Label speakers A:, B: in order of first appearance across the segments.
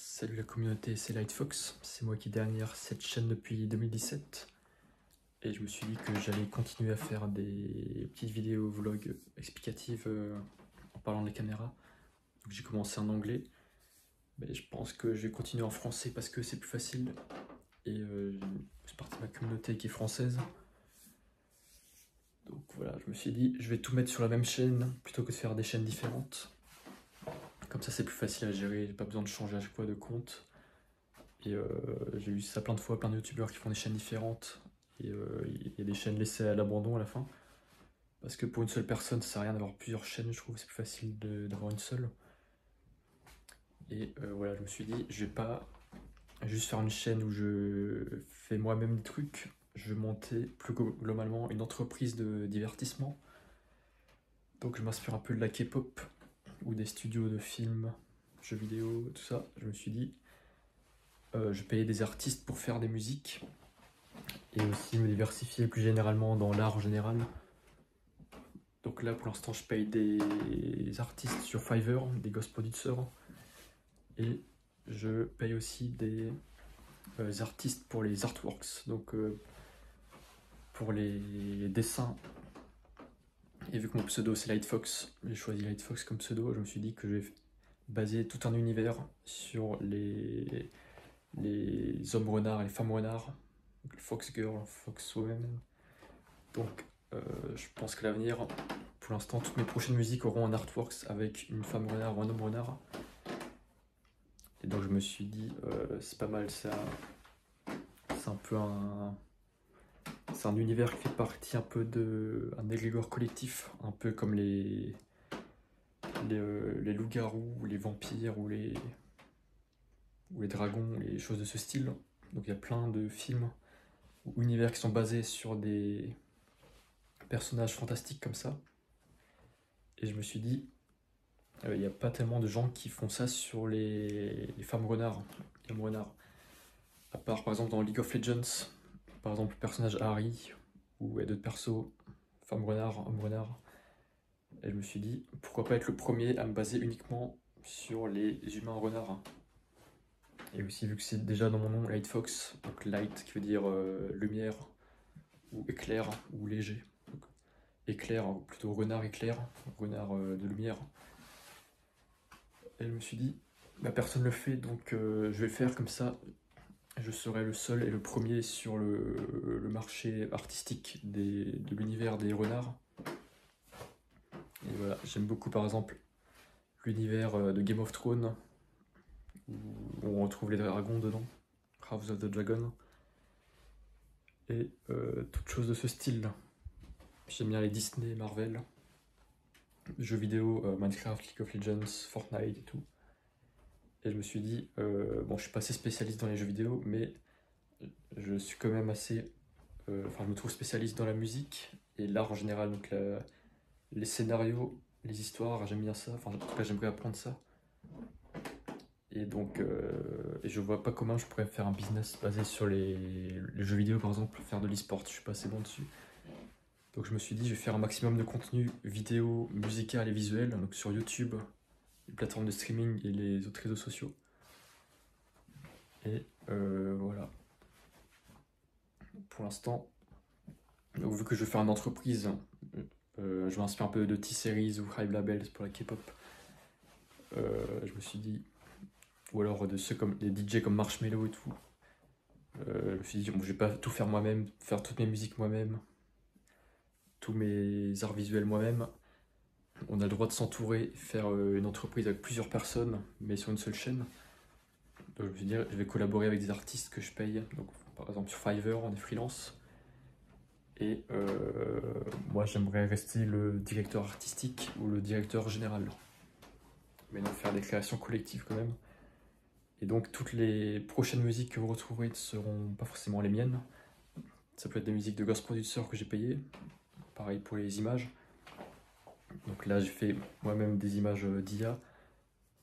A: Salut la communauté, c'est Lightfox, c'est moi qui ai derrière cette chaîne depuis 2017 et je me suis dit que j'allais continuer à faire des petites vidéos vlogs explicatives en parlant de la caméra. Donc j'ai commencé en anglais, mais je pense que je vais continuer en français parce que c'est plus facile et c'est partie de ma communauté qui est française. Donc voilà, je me suis dit je vais tout mettre sur la même chaîne plutôt que de faire des chaînes différentes. Comme ça c'est plus facile à gérer, j'ai pas besoin de changer à chaque fois de compte. Et j'ai vu ça plein de fois, plein de youtubeurs qui font des chaînes différentes. Et il y a des chaînes laissées à l'abandon à la fin. Parce que pour une seule personne, ça sert à rien d'avoir plusieurs chaînes, je trouve que c'est plus facile d'avoir une seule. Et voilà, je me suis dit, je vais pas juste faire une chaîne où je fais moi-même des trucs. Je vais monter plus globalement une entreprise de divertissement. Donc je m'inspire un peu de la K-pop ou des studios de films, jeux vidéo, tout ça. Je me suis dit, je payais des artistes pour faire des musiques et aussi me diversifier plus généralement dans l'art en général. Donc là pour l'instant je paye des artistes sur Fiverr, des ghost producers, et je paye aussi des artistes pour les artworks, donc pour les dessins. Et vu que mon pseudo c'est Lightfox, j'ai choisi Lightfox comme pseudo, je me suis dit que je vais baser tout un univers sur les hommes renards et les femmes renards, Fox Girl, Fox Woman. Donc je pense que l'avenir, pour l'instant, toutes mes prochaines musiques auront un artworks avec une femme renard ou un homme renard. Et donc je me suis dit, c'est pas mal ça. C'est un peu c'est un univers qui fait partie un peu d'un égrégore collectif, un peu comme les loups-garous, ou les vampires, ou les dragons, les choses de ce style. Donc il y a plein de films ou univers qui sont basés sur des personnages fantastiques comme ça. Et je me suis dit, il n'y a pas tellement de gens qui font ça sur les femmes renards, les hommes renards. À part par exemple dans League of Legends, par exemple le personnage Harry, ou d'autres persos, femmes renards, hommes renards. Et je me suis dit, pourquoi pas être le premier à me baser uniquement sur les humains renards. Et aussi vu que c'est déjà dans mon nom Lightfox, donc light qui veut dire lumière, ou éclair, ou léger. Donc, éclair, plutôt renard éclair, renard de lumière. Et je me suis dit, bah, personne ne le fait, donc je vais le faire comme ça. Je serai le seul et le premier sur le marché artistique de l'univers des renards. Et voilà, j'aime beaucoup par exemple l'univers de Game of Thrones, où on retrouve les dragons dedans, House of the Dragon, et toutes choses de ce style. J'aime bien les Disney, Marvel, jeux vidéo, Minecraft, League of Legends, Fortnite et tout. Et je me suis dit, bon, je suis pas assez spécialiste dans les jeux vidéo, mais je suis quand même assez. Enfin, je me trouve spécialiste dans la musique et l'art en général, donc les scénarios, les histoires, j'aime bien ça. Enfin, en tout cas, j'aimerais apprendre ça. Et donc, et je vois pas comment je pourrais faire un business basé sur les jeux vidéo, par exemple, faire de l'e-sport, je suis pas assez bon dessus. Donc, je me suis dit, je vais faire un maximum de contenu vidéo, musical et visuel, donc sur YouTube, les plateformes de streaming et les autres réseaux sociaux. Et voilà. Pour l'instant, vu que je veux faire une entreprise, je m'inspire un peu de T-Series ou Hype Labels pour la K-pop. Je me suis dit, ou alors de ceux comme des DJ comme Marshmello et tout. Je me suis dit, bon, je vais pas tout faire moi-même, faire toutes mes musiques moi-même, tous mes arts visuels moi-même. On a le droit de s'entourer, faire une entreprise avec plusieurs personnes, mais sur une seule chaîne. Donc je me suis dit, je vais collaborer avec des artistes que je paye. Donc, par exemple sur Fiverr, on est freelance. Et moi j'aimerais rester le directeur artistique ou le directeur général. Mais non, faire des créations collectives quand même. Et donc toutes les prochaines musiques que vous retrouverez ne seront pas forcément les miennes. Ça peut être des musiques de ghost producers que j'ai payées. Pareil pour les images. Donc là j'ai fait moi-même des images d'IA.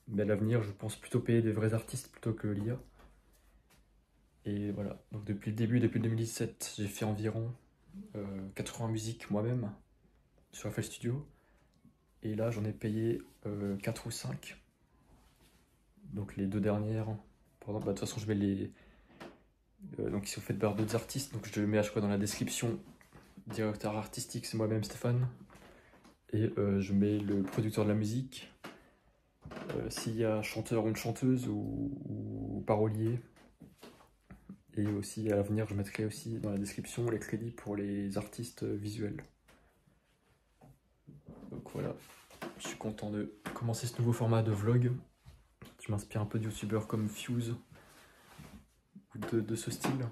A: Mais à l'avenir je pense plutôt payer des vrais artistes plutôt que l'IA. Et voilà, donc depuis le début, depuis 2017, j'ai fait environ 80 musiques moi-même sur FL Studio. Et là j'en ai payé 4 ou 5. Donc les deux dernières, par exemple, bah, de toute façon je mets les... donc si vous faites par d'autres artistes, donc je le mets à chaque fois dans la description. Directeur artistique, c'est moi-même Stéphane. Et je mets le producteur de la musique. S'il y a chanteur ou une chanteuse ou parolier. Et aussi à l'avenir, je mettrai aussi dans la description les crédits pour les artistes visuels. Donc voilà, je suis content de commencer ce nouveau format de vlog. Je m'inspire un peu de youtubeurs comme Fuse ou de ce style.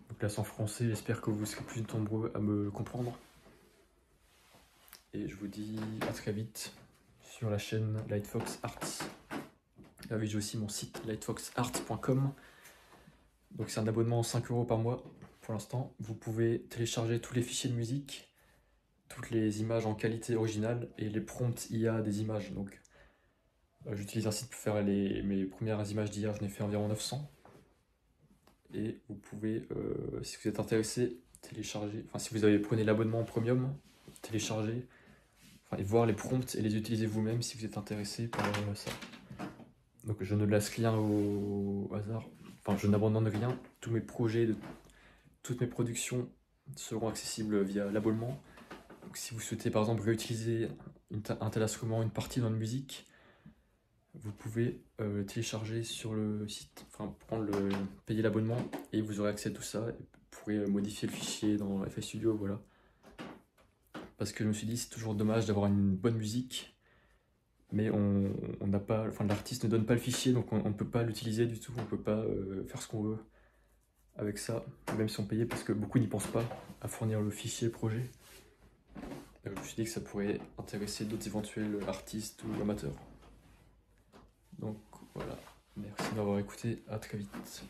A: Donc là c'est en français, j'espère que vous serez plus nombreux à me comprendre. Et je vous dis à très vite sur la chaîne Lightfox Arts. Là j'ai aussi mon site lightfoxarts.com. Donc c'est un abonnement 5 € par mois pour l'instant. Vous pouvez télécharger tous les fichiers de musique, toutes les images en qualité originale et les prompts IA des images. Donc j'utilise un site pour faire mes premières images d'IA, j'en ai fait environ 900. Et vous pouvez, si vous êtes intéressé, télécharger, enfin si vous prenez l'abonnement premium, télécharger, et voir les prompts et les utiliser vous-même si vous êtes intéressé par ça. Donc je ne laisse rien au hasard, enfin je n'abandonne rien, tous mes projets, toutes mes productions seront accessibles via l'abonnement. Donc si vous souhaitez par exemple réutiliser un tel instrument, une partie dans une musique, vous pouvez télécharger sur le site, enfin payer l'abonnement et vous aurez accès à tout ça. Et vous pourrez modifier le fichier dans FL Studio, voilà. Parce que je me suis dit c'est toujours dommage d'avoir une bonne musique, mais on n'a pas, enfin l'artiste ne donne pas le fichier, donc on ne peut pas l'utiliser du tout, on ne peut pas faire ce qu'on veut avec ça, même si on payait, parce que beaucoup n'y pensent pas à fournir le fichier projet. Et je me suis dit que ça pourrait intéresser d'autres éventuels artistes ou amateurs. Donc voilà, merci de m'avoir écouté, à très vite.